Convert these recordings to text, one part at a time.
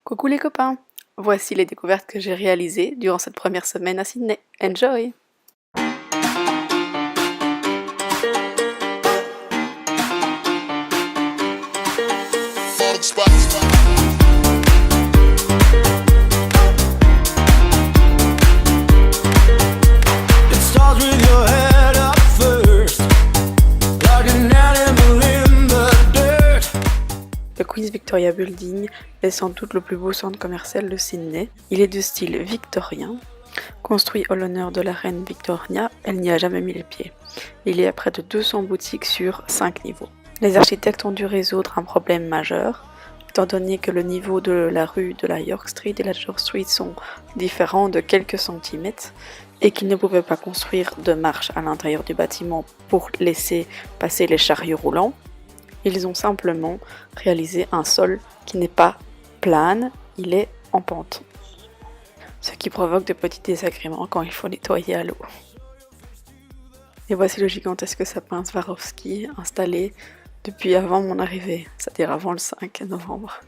Coucou les copains! Voici les découvertes que j'ai réalisées durant cette première semaine à Sydney. Enjoy! Le Queen's Victoria Building est sans doute le plus beau centre commercial de Sydney. Il est de style victorien. Construit en l'honneur de la reine Victoria, elle n'y a jamais mis les pieds. Il y a près de 200 boutiques sur 5 niveaux. Les architectes ont dû résoudre un problème majeur, étant donné que le niveau de la rue de la York Street et la George Street sont différents de quelques centimètres et qu'ils ne pouvaient pas construire de marche à l'intérieur du bâtiment pour laisser passer les chariots roulants. Ils ont simplement réalisé un sol qui n'est pas plane, il est en pente. Ce qui provoque de petits désagréments quand il faut nettoyer à l'eau. Et voici le gigantesque sapin Swarovski installé depuis avant mon arrivée, c'est-à-dire avant le 5 novembre.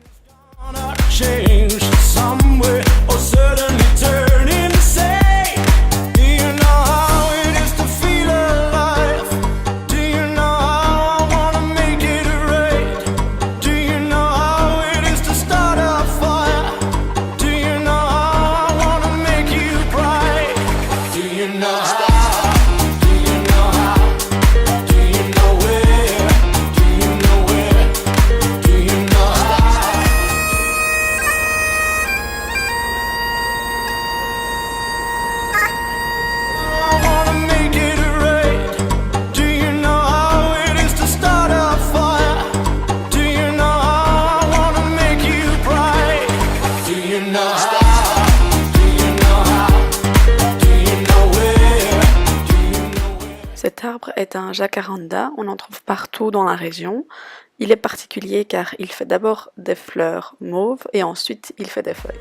Cet arbre est un jacaranda, on en trouve partout dans la région. Il est particulier car il fait d'abord des fleurs mauves et ensuite il fait des feuilles.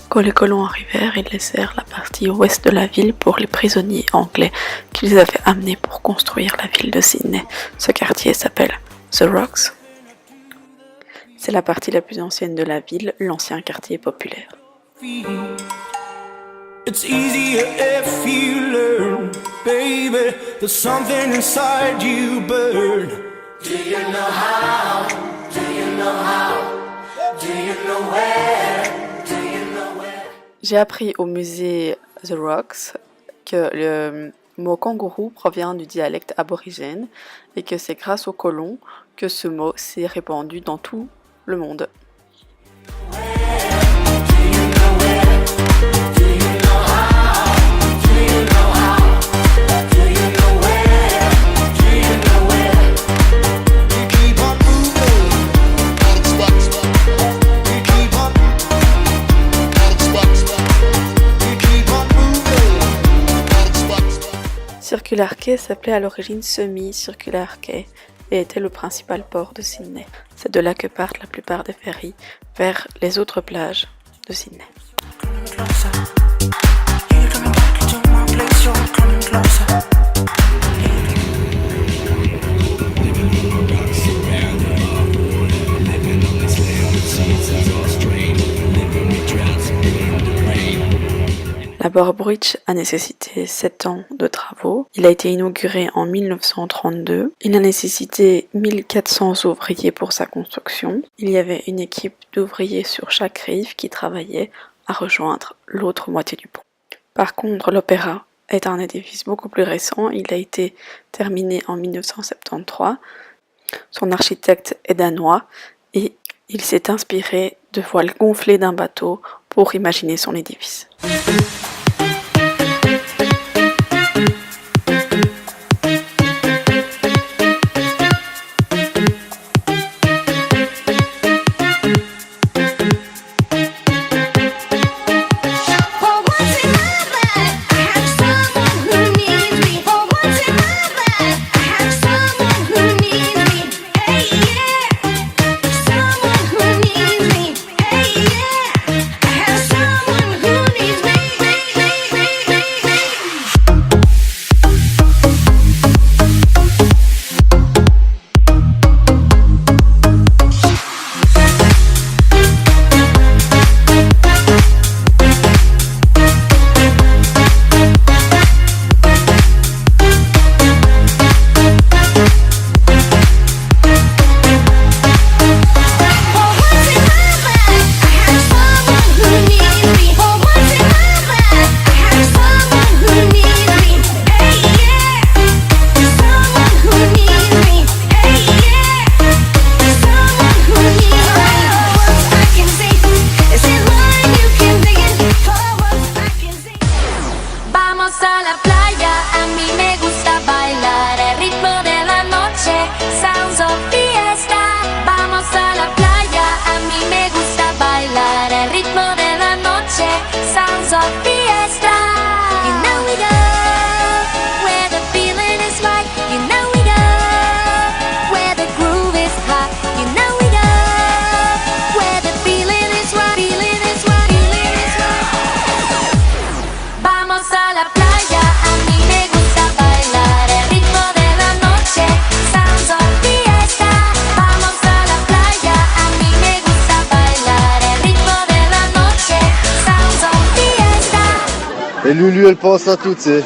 Quand les colons arrivèrent, ils laissèrent la partie ouest de la ville pour les prisonniers anglais qu'ils avaient amenés pour construire la ville de Sydney. Ce quartier s'appelle The Rocks. C'est la partie la plus ancienne de la ville, l'ancien quartier populaire. It's easier if you learn, baby, there's something inside you burn. Do you know how? Do you know how? Do you know where? Do you know where? J'ai appris au musée The Rocks que le mot kangourou provient du dialecte aborigène et que c'est grâce aux colons que ce mot s'est répandu dans tout le monde. Circular Quay s'appelait à l'origine Semi-Circular Quay et était le principal port de Sydney. C'est de là que partent la plupart des ferries vers les autres plages de Sydney. La Bourke Bridge a nécessité 7 ans de travaux. Il a été inauguré en 1932. Il a nécessité 1400 ouvriers pour sa construction. Il y avait une équipe d'ouvriers sur chaque rive qui travaillait à rejoindre l'autre moitié du pont. Par contre, l'Opéra est un édifice beaucoup plus récent. Il a été terminé en 1973. Son architecte est danois et il s'est inspiré de voiles gonflées d'un bateau pour imaginer son édifice. Et Lulu, elle pense à tout, tu sais.